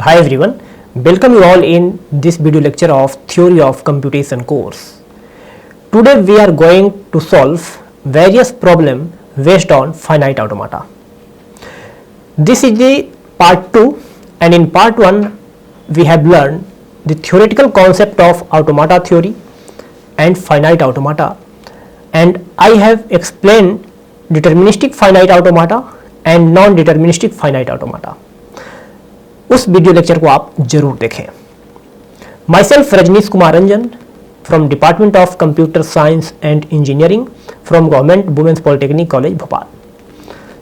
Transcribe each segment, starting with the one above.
Hi everyone, welcome you all in this video lecture of Theory of Computation course. Today we are going to solve various problems based on finite automata. This is the part 2 and in part 1 we have learned the theoretical concept of automata theory and finite automata, and I have explained deterministic finite automata and non-deterministic finite automata. उस video lecture को आप जरूर देखें. Myself Rajnish Kumar Ranjan from department of computer science and engineering from government women's polytechnic college Bhopal.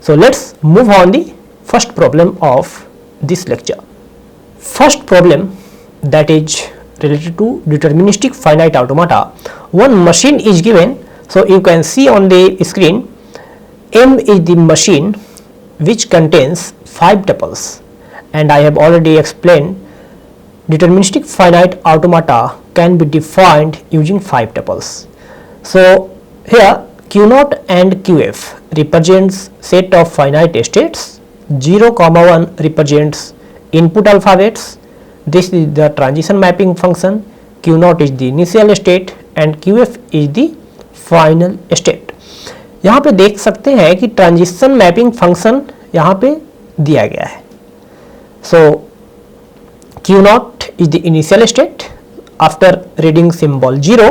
So let's move on the first problem of this lecture. First problem that is related to deterministic finite automata. One machine is given, so you can see on the screen M is the machine which contains 5 tuples, and I have already explained deterministic finite automata can be defined using 5 tuples. So here Q0 and QF represents set of finite states, 0, 1 represents input alphabets. This is the transition mapping function. Q0 is the initial state and QF is the final state. यहाँ पे देख सकते हैं कि transition mapping function यहाँ पे दिया गया है. So Q0 is the initial state. After reading symbol 0,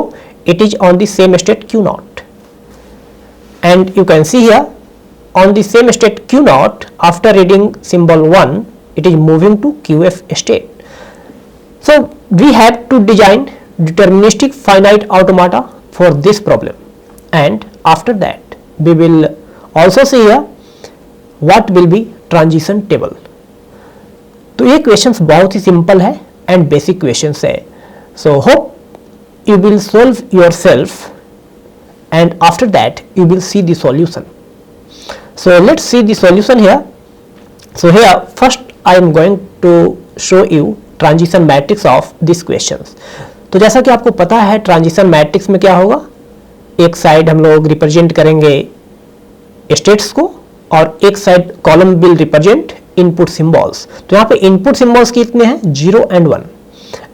it is on the same state Q0, and you can see here on the same state Q0 after reading symbol 1, it is moving to QF state. So we have to design deterministic finite automata for this problem, and after that we will also see here what will be transition table. तो ये questions बहुत ही simple है and basic questions है. So hope you will solve yourself and after that you will see the solution. So let's see the solution here. So here first I am going to show you transition matrix of this questions. तो जैसा कि आपको पता है transition matrix में क्या होगा, एक साइड हम लोग रिप्रेजेंट करेंगे स्टेट्स को और एक side column will represent input symbols. तो यहाँ पे इनपुट सिंबल्स कितने हैं, 0 and 1,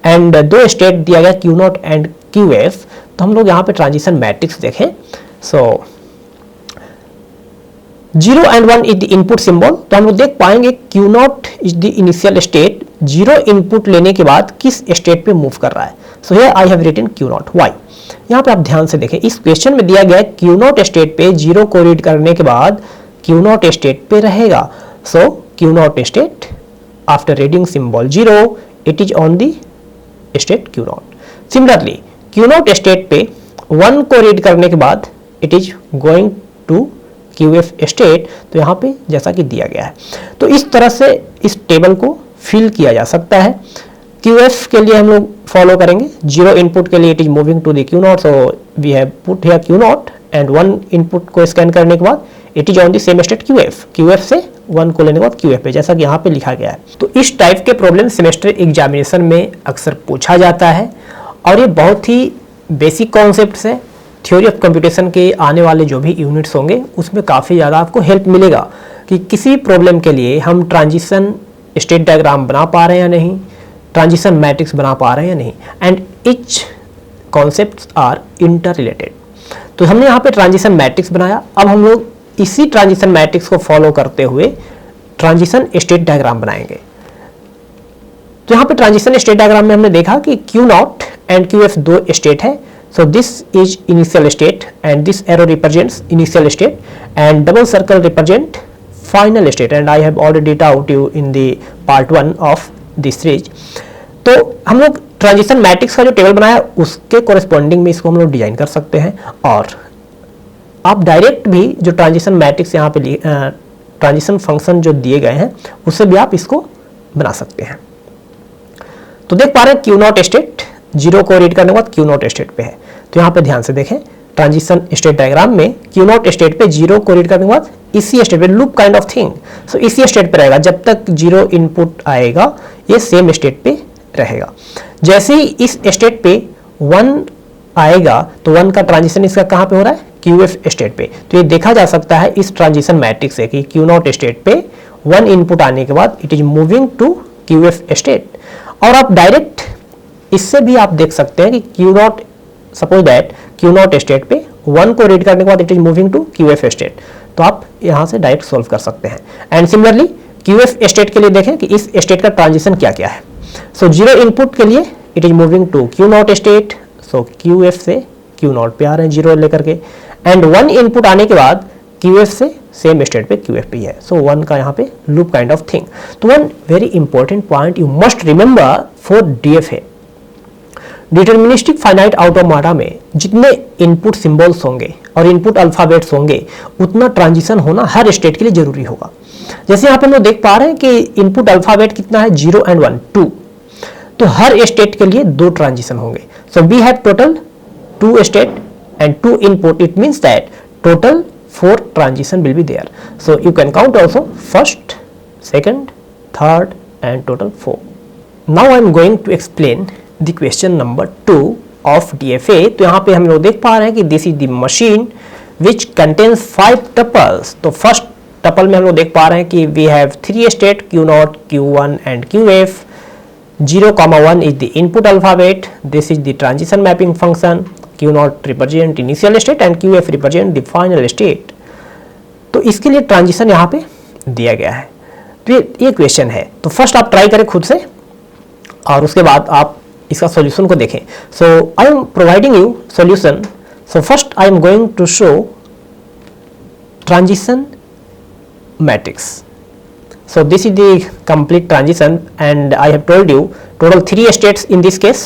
एंड दो स्टेट दिया गया Q0 एंड QF. तो हम लोग यहाँ पे ट्रांजिशन मैट्रिक्स देखें. सो 0 and 1 is the input symbol. तो हम लोग देख पाएंगे Q0 is the initial state. 0 input लेने के बाद किस स्टेट पे मूव कर रहा है. So here I have written Q0 Y. यहाँ पे आप ध्यान से देखें, इस क्वेश्चन में दिया गया है Q0 स्टेट पे 0 को रीड करने के बाद Q0 स्टेट पे रहेगा. So Q0 state after reading symbol 0, it is on the state Q0. Similarly Q0 state पे 1 को रीड करने के बाद it is going to QF state. तो यहाँ पे जैसा कि दिया गया है, तो इस तरह से इस टेबल को फिल किया जा सकता है. QF के लिए हम लोग फॉलो करेंगे 0 इनपुट के लिए it is moving to the Q0. So we have put here Q0 and 1 input को स्कैन करने के बाद it is on the same state QF. QF से 1 को लेने के बाद QF पे, जैसा कि यहाँ पे लिखा गया है. तो इस टाइप के प्रॉब्लम सेमेस्टर एग्जामिनेशन में अक्सर पूछा जाता है और ये बहुत ही बेसिक कॉन्सेप्ट्स है. थ्योरी ऑफ कंप्यूटेशन के आने वाले जो भी यूनिट्स होंगे उसमें काफ़ी ज़्यादा आपको हेल्प मिलेगा कि किसी प्रॉब्लम के लिए हम ट्रांजिशन स्टेट डायग्राम बना पा रहे हैं या नहीं, ट्रांजिशन मैट्रिक्स बना पा रहे हैं या नहीं, and each concepts are interrelated. तो हमने यहाँ पे ट्रांजिशन मैट्रिक्स बनाया. अब हम लोग इसी ट्रांजिशन मैट्रिक्स को फॉलो करते हुए ट्रांजिशन स्टेट डायग्राम बनाएंगे. तो यहाँ पे ट्रांजिशन स्टेट डायग्राम में हमने देखा कि Q0 एंड QF दो स्टेट है. So this is initial state and this arrow represents initial state and double circle represent final state, and I have already taught you in the part 1 of this series. तो हम लोग transition matrix का जो table बनाया उसके corresponding में इसको हम लोग डिजाइन कर सकते हैं, और आप डायरेक्ट भी जो ट्रांजिशन मैट्रिक्स यहाँ पे ट्रांजिशन फंक्शन जो दिए गए हैं उससे भी आप इसको बना सकते हैं. तो देख पा रहे हैं Q0 स्टेट 0 को रीड करने के बाद Q0 स्टेट पे है. तो यहाँ पे ध्यान से देखें ट्रांजिशन स्टेट डायग्राम में Q0 स्टेट पे 0 को रीड करने के बाद इसी स्टेट पे लूप काइंड ऑफ थिंग. सो इसी स्टेट पे रहेगा जब तक 0 इनपुट आएगा, ये सेम स्टेट पे रहेगा. जैसे ही इस स्टेट पे 1 आएगा तो 1 का ट्रांजिशन इसका कहाँ पे हो रहा है, QF स्टेट पे. तो ये देखा जा सकता है इस ट्रांजिशन मैट्रिक्स से कि Q0 स्टेट पे 1 इनपुट आने के बाद it is moving to QF state, और आप डायरेक्ट इससे भी आप देख सकते हैं कि Q0, suppose that Q0 state पे 1 को रीड करने के बाद it is moving to QF state, तो आप यहाँ से डायरेक्ट सॉल्व कर सकते हैं। एंड सिमिलरली QF स्टेट के लिए देखें कि इस स्टेट का ट्रांजिशन क्या क्या है। सो 0 इनपुट के लिए it is moving to Q0 state, so QF से Q0 पे आ रहे हैं 0 लेकर के, एंड 1 इनपुट आने के बाद QF से सेम स्टेट पे QF पे है, सो 1 का यहाँ पे लूप काइंड ऑफ थिंग। तो one very important point you must remember for DFA, deterministic finite automata में जितने इनपुट सिंबल्स होंगे और इनपुट अल्फाबेट्स होंगे उतना ट्रांजिशन होना हर स्टेट के लिए जरूरी होगा। जैसे यहाँ पे हम लोग देख पा रहे हैं कि इनपुट अल्फाबेट कितना है 0 एंड 1 2, तो हर स्टेट के लिए 2 ट्रांजिशन होंगे। So we have total 2 state and 2 input, it means that total 4 transition will be there. So you can count also first, second, third and total 4. Now I am going to explain the question number 2 of DFA. तो यहाँ पे हम लोग देख पा रहे हैं कि this is the machine which contains 5 tuples. तो first tuple में हम लोग देख पा रहे हैं कि we have 3 state Q0, Q1 and QF. 0,1 is the input alphabet. This is the transition mapping function. Q0 represent initial state and QF represent the final state. तो इसके लिए ट्रांजिशन यहाँ पे दिया गया है। तो ये क्वेश्चन है, तो फर्स्ट आप ट्राई करें खुद से और उसके बाद आप इसका सॉल्यूशन को देखें। So I am providing you solution. So first I am going to show transition matrix. So this is the complete transition and I have told you total 3 states in this case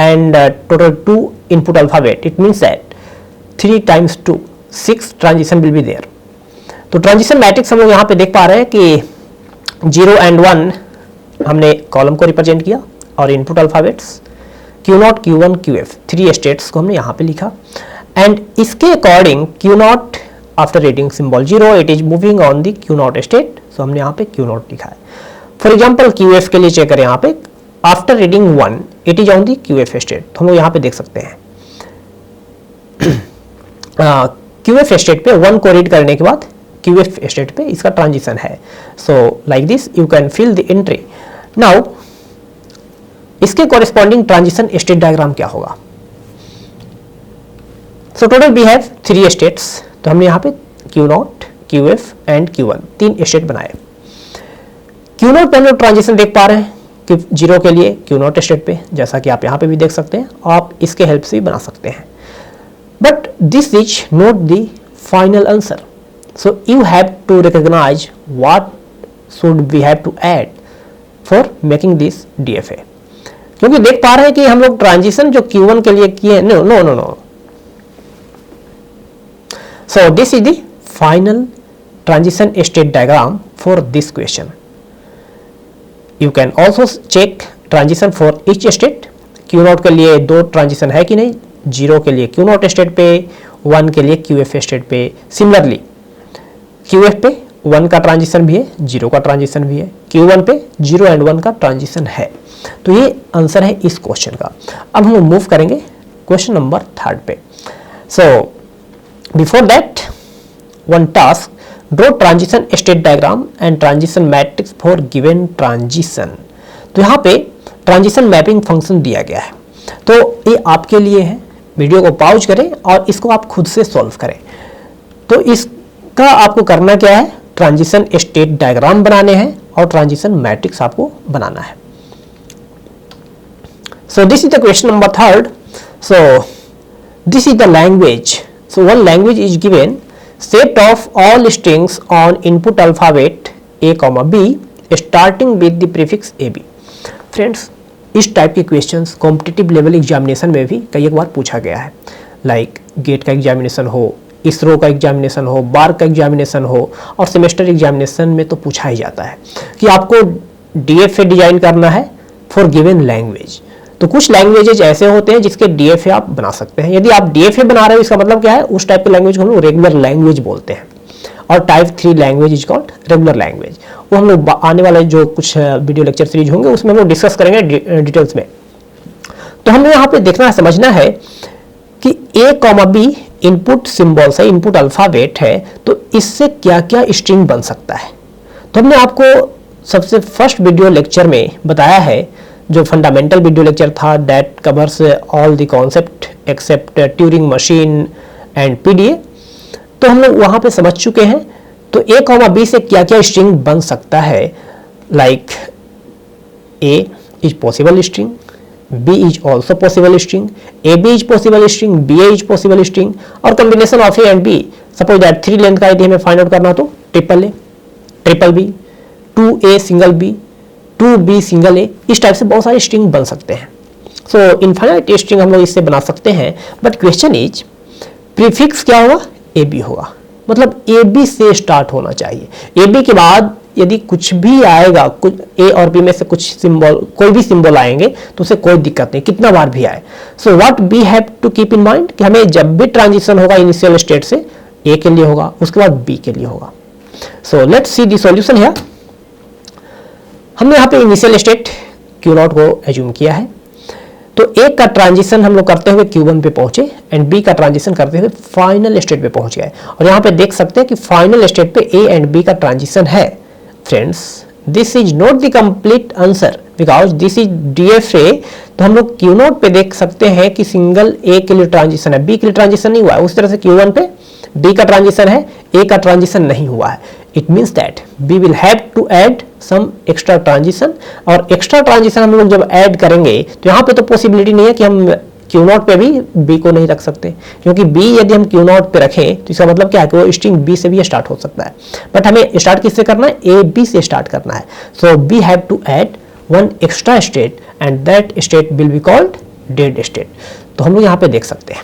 and total 2 input alphabet. It means that 3 times 2 6 transition will be there. तो transition matrix हम लोग यहाँ पे देख पा रहे हैं कि 0 एंड 1 हमने कॉलम को रिप्रेजेंट किया और input alphabets Q0, Q1, QF 3 states को हमने यहाँ पे लिखा एंड इसके according Q0 after reading symbol 0 it is moving on the Q0 state. सो हमने यहाँ पे Q0 लिखा है। फॉर एग्जाम्पल QF के लिए चेक करें, यहाँ पे after reading 1 it is on the QF state, तो हम लोग यहाँ पे देख सकते हैं QF स्टेट पे 1 को रीड करने के बाद QF स्टेट पे इसका ट्रांजिशन है। So like this you can fill the entry. Now इसके कॉरेस्पॉन्डिंग ट्रांजिशन स्टेट डायग्राम क्या होगा। So total we have 3 states, तो हमने यहाँ पे Q0, QF and Q1 3 state बनाए। Q0 पे हम लोग ट्रांजिशन देख पा रहे हैं कि 0 के लिए Q0 स्टेट पे, जैसा कि आप यहाँ पे भी देख सकते हैं, आप इसके हेल्प से भी बना सकते हैं। But this is not the final answer, so you have to recognise what should we have to add for making this DFA। क्योंकि देख पा रहे हैं कि हम लोग ट्रांजिशन जो Q1 के लिए किए, no so this is the final transition state diagram for this question. You can also check transition for each state. Q0 के लिए 2 ट्रांजिशन है कि नहीं, 0 के लिए Q0 स्टेट पे, 1 के लिए QF स्टेट पे। सिमिलरली QF पे 1 का ट्रांजिशन भी है, 0 का ट्रांजिशन भी है, Q1 पे 0 एंड 1 का ट्रांजिशन है। तो ये आंसर है इस क्वेश्चन का। अब हम मूव करेंगे क्वेश्चन नंबर 3 पे। So before that one task, draw transition state diagram and transition matrix for given transition. तो यहाँ पे ट्रांजिशन मैपिंग फंक्शन दिया गया है, तो ये आपके लिए है। वीडियो को पॉज करें और इसको आप खुद से सॉल्व करें। तो इसका आपको करना क्या है, ट्रांजिशन स्टेट डायग्राम बनाने हैं और ट्रांजिशन मैट्रिक्स आपको बनाना है। So this is the question number 3rd। So this is the language. So one language is given set of all strings on input alphabet A, B starting with the prefix AB। Friends, इस type के questions competitive level examination में भी कई एक बार पूछा गया है। Like get का एग्जामिनेशन हो, इसरो का एग्जामिनेशन हो, बार का एग्जामिनेशन हो और सेमेस्टर एग्जामिनेशन में तो पूछा ही जाता है कि आपको DFA डिजाइन करना है फॉर गिवन लैंग्वेज। तो कुछ लैंग्वेजेज ऐसे होते हैं जिसके DFA आप बना सकते हैं। यदि आप DFA बना रहे हो, इसका मतलब क्या है, उस टाइप के लैंग्वेज को हम लोग रेगुलर लैंग्वेज बोलते हैं। और type 3 language is called regular language. वो हम लोग आने वाले जो कुछ वीडियो लेक्चर सीरीज होंगे उसमें हम लोग डिस्कस करेंगे डिटेल्स में। तो हमें यहाँ पे देखना है, समझना है कि A, B इनपुट सिंबल्स है, इनपुट अल्फाबेट है, तो इससे क्या क्या स्ट्रिंग बन सकता है। तो हमने आपको सबसे फर्स्ट वीडियो लेक्चर में बताया है, जो फंडामेंटल वीडियो लेक्चर था, that covers all the concept except Turing machine and PDA, तो हम लोग वहाँ पे समझ चुके हैं। तो a, b से क्या क्या स्ट्रिंग बन सकता है, like a is possible string, b is also possible string, ab is possible string, ba is possible string, और combination of a and b, suppose that 3 length का यदि हमें फाइंड आउट करना तो triple a, triple b, 2a single b, 2b single a, इस type से बहुत सारे स्ट्रिंग बन सकते हैं। सो इनफाइनाइट स्ट्रिंग हम लोग इससे बना सकते हैं, बट क्वेश्चन इज प्रीफिक्स क्या होगा, ab होगा, मतलब ab से स्टार्ट होना चाहिए। ab के बाद यदि कुछ भी आएगा, कुछ a और b में से कुछ सिंबल, कोई भी सिंबल आएंगे तो उसे कोई दिक्कत नहीं, कितना बार भी आए। So what we have to keep in mind कि हमें जब भी ट्रांजिशन होगा इनिशियल स्टेट से a के लिए होगा, उसके बाद b के लिए होगा। सो let's see the solution here. हमने यहाँ पे इनिशियल स्टेट Q0 को एज्यूम किया है, तो A का ट्रांजिशन हम लोग करते हुए Q1 पे पहुंचे एंड B का ट्रांजिशन करते हुए फाइनल स्टेट पे पहुंच गए। और यहाँ पे देख सकते हैं कि फाइनल स्टेट पे A एंड B का ट्रांजिशन है। Friends, this is not the complete answer because this is DFA। तो हम लोग Q0 पे देख सकते हैं कि सिंगल A के लिए ट्रांजिशन है, B के लिए ट्रांजिशन नहीं हुआ है। उस तरह से Q1 पे B का ट्रांजिशन है, A का ट्रांजिशन नहीं हुआ है। It means that we will have to add some extra transition, और एक्स्ट्रा ट्रांजिशन हम लोग जब ऐड करेंगे तो यहाँ पे तो पॉसिबिलिटी नहीं है कि हम Q0 पे भी B को नहीं रख सकते, क्योंकि B यदि हम Q0 पे रखें तो इसका मतलब क्या है कि वो स्ट्रिंग B से भी स्टार्ट हो सकता है। बट हमें स्टार्ट किससे करना है, AB से स्टार्ट करना है। सो we have to add one extra state and that state will be called dead state। तो हम लोग यहाँ पे देख सकते हैं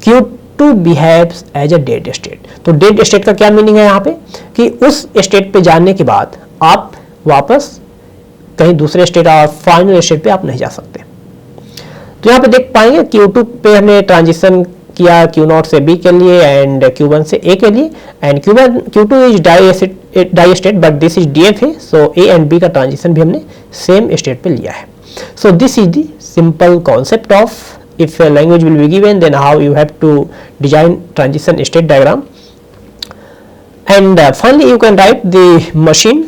Q2 behaves as a dead state। तो dead state का क्या मीनिंग है यहाँ पे, कि उस स्टेट पे जाने के बाद आप वापस कहीं दूसरे स्टेट और फाइनल स्टेट पे आप नहीं जा सकते। तो यहाँ पे देख पाएंगे Q2 पे हमने ट्रांजिशन किया Q0 से B के लिए एंड Q1 से A के लिए, and Q2 is die state but this is DFA। So A and B का ट्रांजिशन भी हमने सेम स्टेट पे लिया है। So this is the simple concept of if a language will be given, then how you have to design transition state diagram. And finally you can write the machine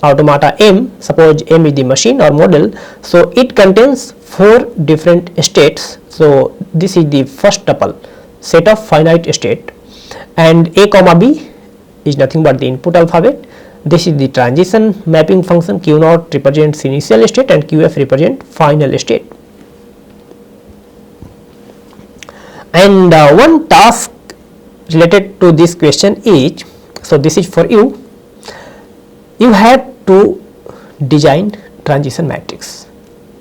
automata M. Suppose M is the machine or model, so it contains 4 different states. So this is the first tuple set of finite state, and A comma B is nothing but the input alphabet. This is the transition mapping function. Q0 represents initial state and QF represent final state. And one task related to this question is, so this is for you, you have to design transition matrix.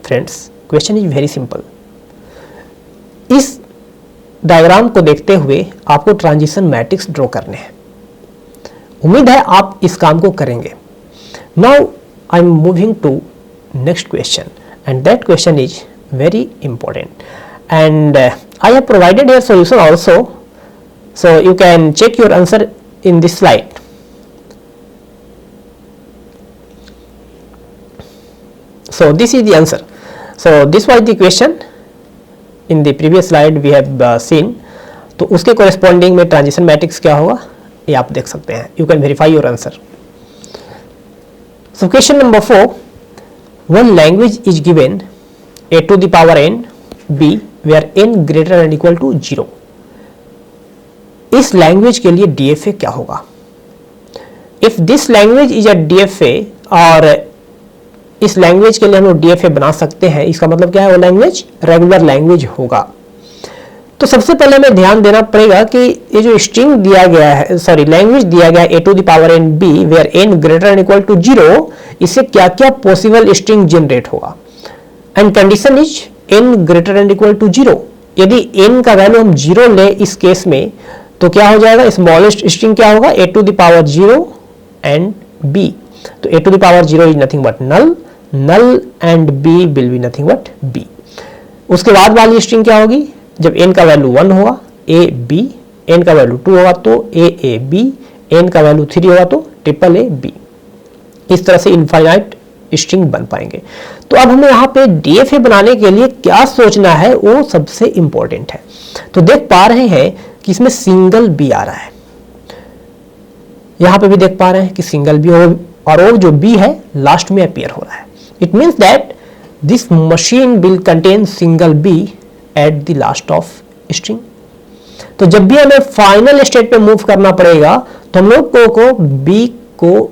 Friends, question is very simple. इस diagram को देखते हुए आपको transition matrix draw करने हैं। उम्मीद है आप इस काम को करेंगे। Now I am moving to next question and that question is very important, and I have provided a solution also, so you can check your answer in this slide. So this is the answer. So this was the question in the previous slide we have seen. तो उसके corresponding में transition matrix क्या होगा ये आप देख सकते हैं। You can verify your answer. So question number 4, one language is given a to the power n b where n greater than equal to 0। इस लैंग्वेज के लिए DFA क्या होगा? If this language is a DFA, और इस language के लिए हम लोग DFA बना सकते हैं, इसका मतलब क्या है, वो लैंग्वेज रेगुलर लैंग्वेज होगा। तो सबसे पहले हमें ध्यान देना पड़ेगा कि ये जो स्ट्रिंग दिया गया है, सॉरी लैंग्वेज दिया गया है a to the power n b where n greater than equal to 0, इससे क्या क्या पॉसिबल स्ट्रिंग जनरेट होगा। And condition is n greater than equal to 0। यदि n का वैल्यू हम 0 ले इस केस में तो क्या हो जाएगा, स्मॉलेस्ट स्ट्रिंग क्या होगा, a to the power 0 and b। तो a to the power 0 is nothing but null, null and b will be nothing but b। उसके बाद वाली स्ट्रिंग क्या होगी, जब n का वैल्यू 1 होगा a b, n का वैल्यू 2 होगा तो a a b, n का वैल्यू 3 होगा तो ट्रिपल a b। इस तरह से इनफाइनाइट स्ट्रिंग बन पाएंगे। तो अब हमें यहाँ पे DFA बनाने के लिए क्या सोचना है वो सबसे इंपॉर्टेंट है। तो देख पा रहे हैं कि इसमें सिंगल B आ रहा है, यहाँ पे भी देख पा रहे हैं कि सिंगल B और वो जो बी है लास्ट में अपीयर हो रहा है। It means that this machine will contain single B at the last of string. तो जब भी हमें फाइनल स्टेट पे मूव करना पड़ेगा तो हम लोग को बी को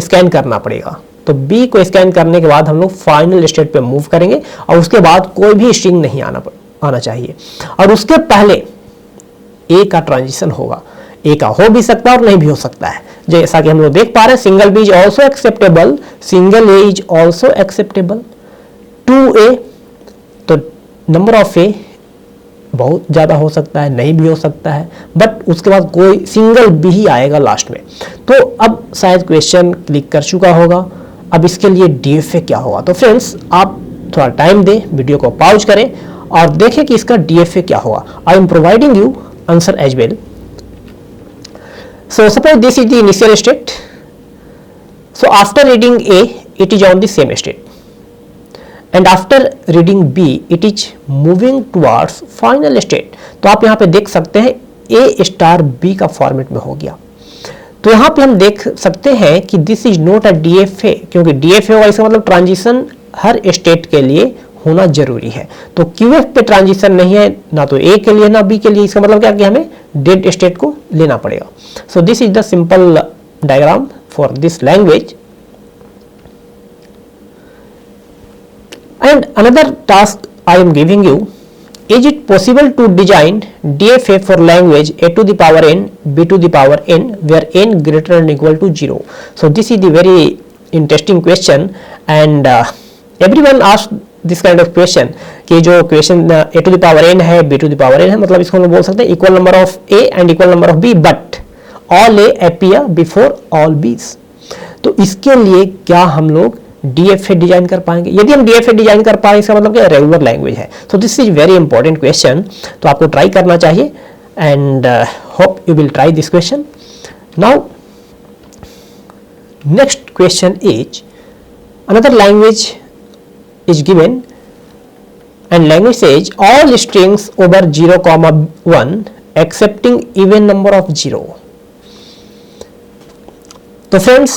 स्कैन करना पड़ेगा। तो बी को स्कैन करने के बाद हम लोग फाइनल स्टेट पे मूव करेंगे और उसके बाद कोई भी स्ट्रिंग नहीं आना चाहिए, और उसके पहले ए का ट्रांजिशन होगा। ए का हो भी सकता है और नहीं भी हो सकता है, जैसा कि हम लोग देख पा रहे हैं single B is also acceptable, single A is also acceptable, 2a। तो नंबर ऑफ ए बहुत ज़्यादा हो सकता है, नहीं भी हो सकता है, बट उसके बाद कोई सिंगल बी ही आएगा लास्ट में। तो अब शायद क्वेश्चन क्लिक कर चुका होगा। अब इसके लिए डीएफए क्या होगा? तो फ्रेंड्स आप थोड़ा टाइम दें, वीडियो को पॉज करें और देखें कि इसका डीएफए क्या होगा। I am providing you answer as well. So suppose this is the initial state. So after reading A, it is on the same state, and after reading B, it is moving towards final state. तो आप यहाँ पे देख सकते हैं A star B का format में हो गया। तो यहाँ पे हम देख सकते हैं कि this is not a DFA, क्योंकि DFA होगा इसका मतलब ट्रांजिशन हर स्टेट के लिए होना जरूरी है। तो QF पे ट्रांजिशन नहीं है, ना तो A के लिए ना B के लिए। इसका मतलब क्या कि हमें डेड स्टेट को लेना पड़ेगा। सो this is the simple diagram for this language. And another task I am giving you, is it possible to design DFA for language A to the power n, B to the power n, where n greater than equal to 0? So this is the very interesting question, and everyone asks this kind of question कि जो question a to the power n है, b to the power n है, मतलब इसको हम बोल सकते हैं equal number of a and equal number of b, but all a appear before all b's। तो इसके लिए क्या हम लोग DFA डिजाइन कर पाएंगे? यदि हम DFA डिजाइन कर पाए इसका मतलब क्या रेगुलर लैंग्वेज है। तो this is very important question, तो आपको ट्राई करना चाहिए, and hope you will try this question. Now next question is another language is given, and language says all strings over 0,1 accepting even number of 0। तो friends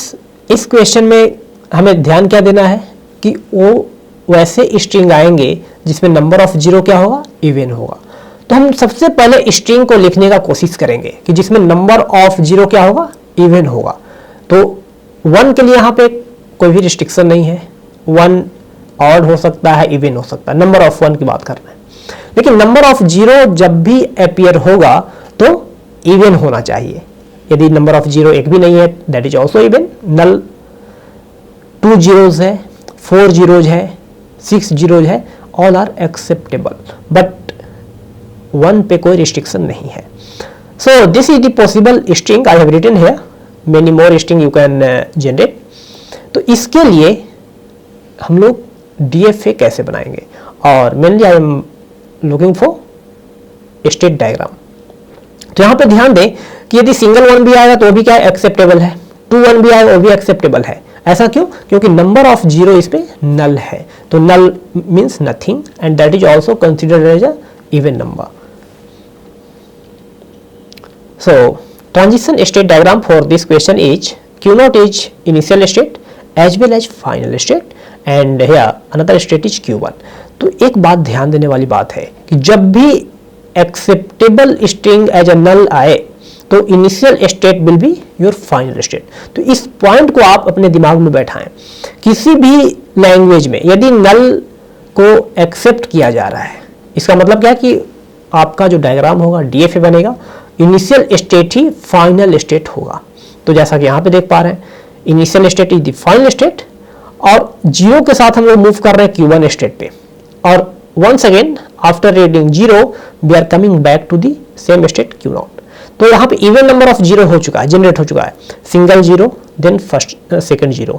इस question में हमें ध्यान क्या देना है कि वो वैसे स्ट्रिंग आएंगे जिसमें नंबर ऑफ 0 क्या होगा, इवन होगा। तो हम सबसे पहले स्ट्रिंग को लिखने का कोशिश करेंगे कि जिसमें नंबर ऑफ 0 क्या होगा, इवन होगा। तो 1 के लिए यहाँ पे कोई भी रिस्ट्रिक्शन नहीं है, 1 ऑड हो सकता है, इवन हो सकता है, नंबर ऑफ 1 की बात कर रहे हैं। लेकिन नंबर ऑफ 0 जब भी अपीयर होगा तो इवन होना चाहिए। यदि नंबर ऑफ 0 एक भी नहीं है, that is also even. Null 2 zeros है, 4 zeros है, 6 zeros है, ऑल आर एक्सेप्टेबल, बट 1 पे कोई रिस्ट्रिक्शन नहीं है। So this is the possible string I have written here, many more string you can generate. तो इसके लिए हम लोग DFA कैसे बनाएंगे, और mainly I am looking for state diagram. तो यहाँ पे ध्यान दें कि यदि सिंगल 1 भी आएगा तो भी क्या है, एक्सेप्टेबल है, 2 1 भी आएगा वो भी एक्सेप्टेबल है। ऐसा क्यों? क्योंकि नंबर ऑफ 0 इस पे नल है। तो null means nothing, and that is also considered as a even number. So transition state diagram for this question is Q0 is initial state as well as final state, and here another state is Q1। तो एक बात ध्यान देने वाली बात है कि जब भी एक्सेप्टेबल स्ट्रिंग एज अ नल आए तो initial state will be your final state. तो इस पॉइंट को आप अपने दिमाग में बैठाएं। किसी भी लैंग्वेज में यदि नल को एक्सेप्ट किया जा रहा है, इसका मतलब क्या है कि आपका जो डायग्राम होगा DFA बनेगा, इनिशियल स्टेट ही फाइनल स्टेट होगा। तो जैसा कि यहाँ पे देख पा रहे हैं, initial state is the final state, और 0 के साथ हम लोग मूव कर रहे हैं Q1 स्टेट पे, और once again after reading 0 we are coming back to the same state Q0। तो यहाँ पे इवन नंबर ऑफ 0 हो चुका है, जनरेट हो चुका है। Single 0, then first second 0,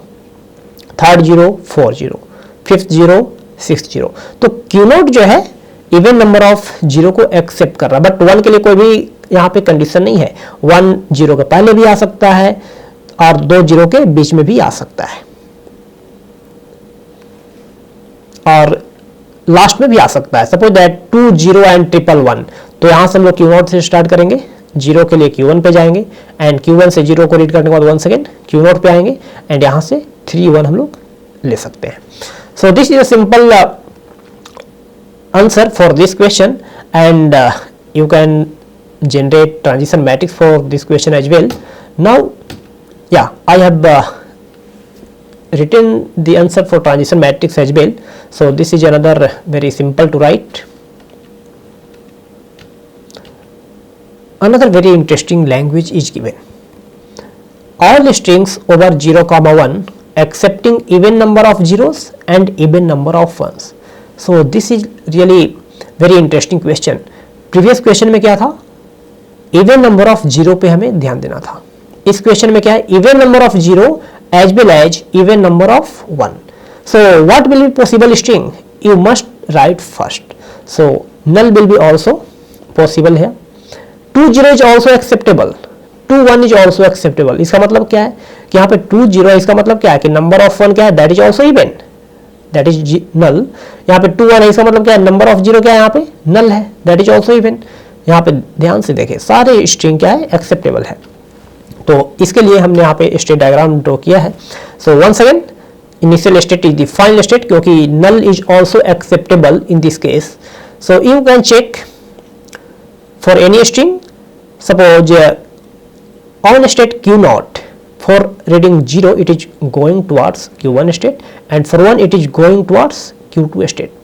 third 0, 4 0, fifth 0, 6 0। तो Q0 जो है इवन नंबर ऑफ 0 को एक्सेप्ट कर रहा है, बट 1 के लिए कोई भी यहाँ पे कंडीशन नहीं है। 1 0 के पहले भी आ सकता है और 2 0 के बीच में भी आ सकता है, और लास्ट में भी आ सकता है। Suppose that 2 0 and 1 1 1। तो यहां से हम लोग Q0 से स्टार्ट करेंगे, जीरो के लिए Q1 पे जाएंगे एंड Q1 से जीरो को रीड करने के बाद वंस अगेन Q0 पे आएंगे एंड यहाँ से 3 1 हम लोग ले सकते हैं. सो this is a simple answer for this question, and you can generate transition matrix for this question as well. Now yeah, I have written the answer for transition matrix as well. So this is another very simple to write. Another very interesting language is given. All strings over 0 comma 1 accepting even number of zeros and even number of ones. So this is really very interesting question. Previous question में क्या था, even number of zero पे हमें ध्यान देना था. इस question में क्या है, even number of zero as well as even number of one. So what will be possible string? You must write first. So null will be also possible here. 2 0 is also acceptable. 2 1 is also acceptable. इसका मतलब क्या है कि यहाँ पे 2 0 है, इसका मतलब क्या है कि number of one क्या है, that is also even. That is null. यहाँ पे 2 1 है, इसका मतलब क्या है, नंबर ऑफ जीरो क्या है यहाँ पे, नल है, दैट इज ऑल्सो इवन. यहाँ पे ध्यान से देखें सारे स्ट्रिंग क्या है, एक्सेप्टेबल है. तो इसके लिए हमने यहाँ पे स्टेट डायग्राम ड्रॉ किया है. So once again initial state is the final state, क्योंकि null is also acceptable in this case. So you can check for any string. Suppose on state Q0, for reading 0 it is going towards Q1 state and for 1 it is going towards Q2 state.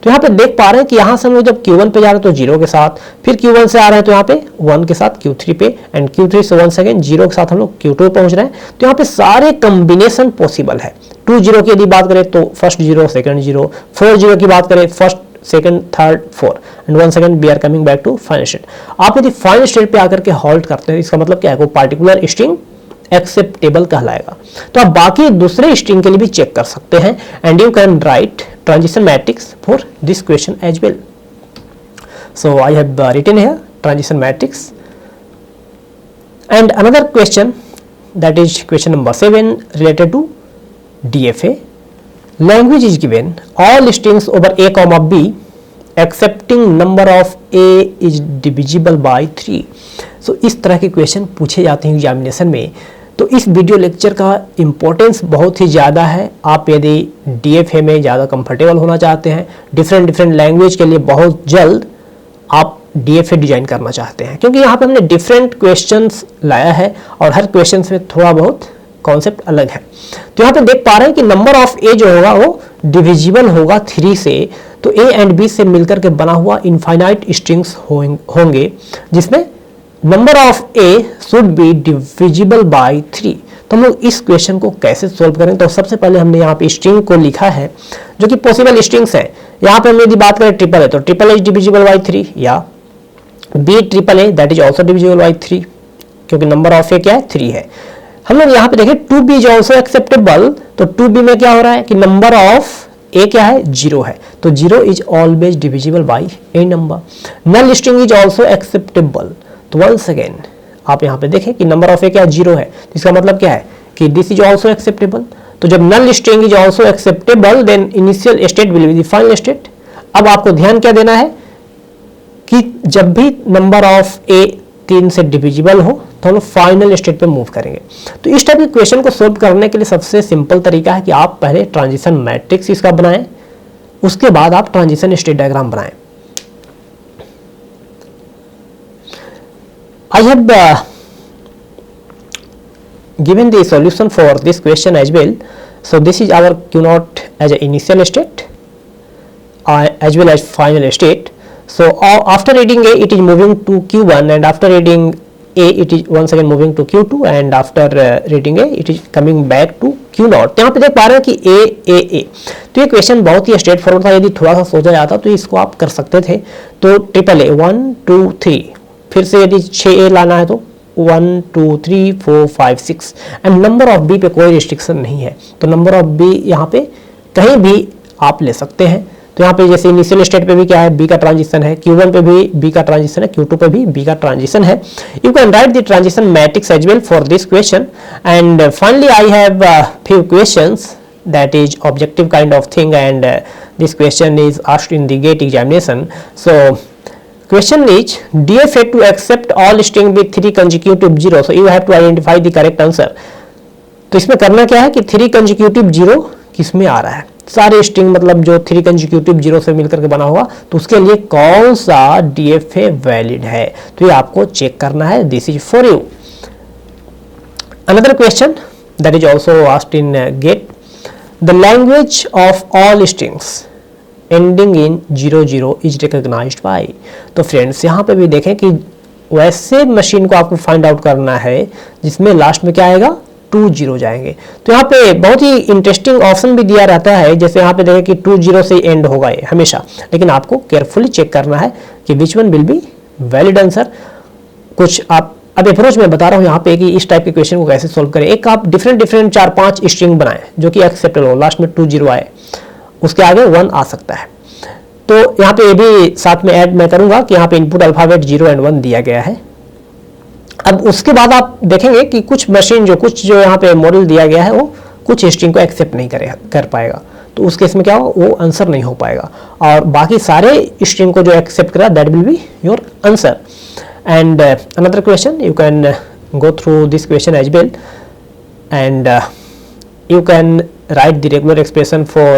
तो यहाँ पे देख पा रहे हैं कि यहाँ से हम लोग जब Q1 पे जा रहे हैं तो 0 के साथ, फिर Q1 से आ रहे हैं तो यहाँ पे 1 के साथ Q3 पे एंड Q3 से 1 सेकेंड 0 के साथ हम लोग Q2 पे पहुँच रहे हैं. तो यहाँ पे सारे कम्बिनेशन पॉसिबल है. 2 0 की यदि बात करें तो फर्स्ट 0 सेकेंड 0, 4 0 की बात करें first second third 4 and 1 second we are coming back to final state. आप यदि फाइनल स्टेट पे आकर के हॉल्ट करते हैं इसका मतलब क्या है, कोई पार्टिकुलर स्ट्रिंग एक्सेप्टेबल कहलाएगा. तो आप बाकी दूसरे स्ट्रिंग के लिए भी चेक कर सकते हैं and you can write transition matrix for this question as well. So I have written here transition matrix and another question, that is question number 7 related to DFA. Language is given, all strings over a comma b excepting number of a is divisible by 3. So इस तरह के question पूछे जाते हैं examination में. तो इस video lecture का इम्पोर्टेंस बहुत ही ज़्यादा है. आप यदि DFA में ज़्यादा कंफर्टेबल होना चाहते हैं, डिफरेंट लैंग्वेज के लिए बहुत जल्द आप DFA डिजाइन करना चाहते हैं, क्योंकि यहाँ पे हमने डिफरेंट क्वेश्चंस लाया है और हर क्वेश्चंस में थोड़ा बहुत कॉन्सेप्ट अलग है. तो यहाँ पे देख पा रहे हैं कि नंबर ऑफ ए जो होगा वो डिविजिबल होगा 3 से. तो ए एंड बी से मिलकर के बना हुआ इनफाइनाइट स्ट्रिंग्स होंगे जिसमें number of A should be divisible by 3. तो हम लोग इस क्वेश्चन को कैसे सोल्व करें, तो सबसे पहले हमने यहाँ पे स्ट्रिंग को लिखा है जो कि पॉसिबल स्ट्रिंग्स है. यहाँ पे हम यदि बात करें ट्रिपल है तो ट्रिपल इज डिविजिबल बाय 3 या B triple A that is also divisible by 3, क्योंकि नंबर ऑफ ए क्या है 3 है. हम लोग यहाँ पे देखें 2b इज ऑल्सो एक्सेप्टेबल. तो 2b में क्या हो रहा है कि नंबर ऑफ ए क्या है 0 है, तो 0 is always divisible by a number. Null string is also acceptable. तो वंस अगेन आप यहाँ पे देखें कि नंबर ऑफ ए क्या 0 है, तो इसका मतलब क्या है कि दिस इज ऑल्सो एक्सेप्टेबल. तो जब null string is also acceptable then initial state will be the final state. अब आपको ध्यान क्या देना है कि जब भी नंबर ऑफ ए 3 से डिविजिबल हो तो हम लोग फाइनल स्टेट पे मूव करेंगे. तो इस टाइप के क्वेश्चन को सोल्व करने के लिए सबसे सिंपल तरीका है कि आप पहले ट्रांजिशन मैट्रिक्स इसका बनाएं, उसके बाद आप ट्रांजिशन स्टेट डायग्राम बनाएं. I have given the solution for this question as well. So this is our Q0 as an initial state as well as final state. So after reading A it is moving to Q1 and after reading A it is once again moving to Q2 and after reading A it is coming back to Q0. तो यहाँ पे देख पा रहे हैं कि A. तो ये क्वेश्चन बहुत ही स्ट्रेट फॉरवर्ड था. यदि थोड़ा सा सोचा जाता तो इसको आप कर सकते थे. तो ट्रिपल ए 1 2 3, फिर से यदि 6A लाना है तो 1 2 3 4 5 6 एंड नंबर ऑफ बी पे कोई रिस्ट्रिक्शन नहीं है. तो नंबर ऑफ बी यहाँ पे कहीं भी आप ले सकते हैं. तो यहाँ पे जैसे इनिशियल स्टेट पे भी क्या है बी का ट्रांजिशन है, Q1 पे भी बी का ट्रांजिशन है, Q2 पे भी बी का ट्रांजिशन है. You can write the transition matrix as well for this question. And finally I have few questions that is objective kind of thing and this question is asked in the GATE examination. So Question is DFA to accept all string with 3 consecutive 0, so you have to identify the correct answer. तो इसमें करना क्या है कि 3 consecutive 0 किस में आ रहा है, सारे स्ट्रिंग मतलब जो 3 consecutive 0 से मिलकर के बना हुआ, तो उसके लिए कौन सा DFA वैलिड है, तो ये आपको चेक करना है. This is for you. Another question that is also asked in GATE. The language of all strings ending in 00 is recognized by. तो फ्रेंड्स यहाँ पे भी देखें कि वैसे मशीन को आपको फाइंड आउट करना है जिसमें लास्ट में क्या आएगा, 20 जाएंगे. तो यहाँ पे बहुत ही इंटरेस्टिंग ऑप्शन भी दिया रहता है, जैसे यहाँ पे देखें कि 20 से एंड होगा ये हमेशा, लेकिन आपको केयरफुली चेक करना है कि which one will be valid answer. कुछ आप अब अप्रोच में बता रहा हूँ यहाँ पे कि इस टाइप के क्वेश्चन को कैसे सॉल्व करें. एक आप डिफरेंट 4-5 स्ट्रिंग बनाएं जो कि एक्सेप्टेबल हो, लास्ट में 20 आए, उसके आगे 1 आ सकता है. तो यहाँ पे ये भी साथ में ऐड मैं करूंगा कि यहाँ पे इनपुट अल्फाबेट 0 और 1 दिया गया है. अब उसके बाद आप देखेंगे कि कुछ मशीन जो यहाँ पे मॉडल दिया गया है वो कुछ स्ट्रिंग को एक्सेप्ट नहीं कर पाएगा, तो उस केस में क्या हो, वो आंसर नहीं हो पाएगा, और बाकी सारे स्ट्रिंग को जो एक्सेप्ट करा that will be your answer. And another question, you can go through this question as well, and you can write the regular expression for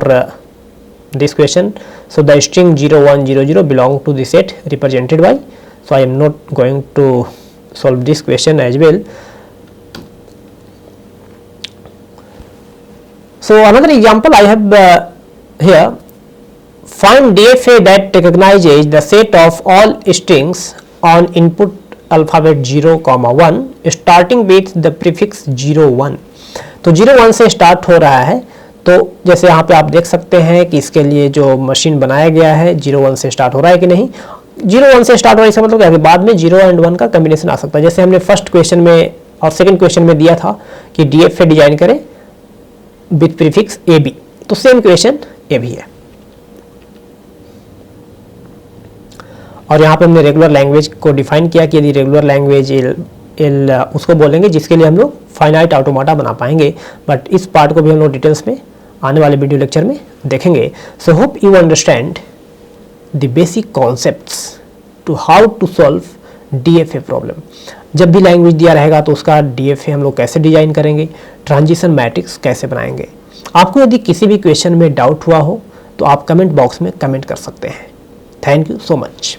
this question. So the string 0100 belong to the set represented by, so I am not going to solve this question as well. So another example I have here. Find DFA that recognizes the set of all strings on input alphabet 0,1 starting with the prefix 01. तो 01 से start हो रहा है, तो जैसे यहाँ पे आप देख सकते हैं कि इसके लिए जो मशीन बनाया गया है 01 से स्टार्ट हो रहा है कि नहीं. 01 से स्टार्ट हो रहा है इसका मतलब क्या है कि बाद में 0 और 1 का कॉम्बिनेशन आ सकता है. जैसे हमने फर्स्ट क्वेश्चन में और सेकंड क्वेश्चन में दिया था कि DFA डिजाइन करें विथ प्रीफिक्स AB, तो सेम क्वेश्चन ये भी है. और यहाँ पे हमने रेगुलर लैंग्वेज को डिफाइन किया कि यदि रेगुलर लैंग्वेज उसको बोलेंगे जिसके लिए हम लोग फाइनाइट ऑटोमाटा बना पाएंगे, बट इस पार्ट को भी हम लोग डिटेल्स में आने वाले वीडियो लेक्चर में देखेंगे. So hope you understand the basic concepts to how to solve DFA problem. जब भी लैंग्वेज दिया रहेगा तो उसका DFA हम लोग कैसे डिजाइन करेंगे, ट्रांजिशन मैट्रिक्स कैसे बनाएंगे. आपको यदि किसी भी क्वेश्चन में डाउट हुआ हो तो आप कमेंट बॉक्स में कमेंट कर सकते हैं. Thank you so much.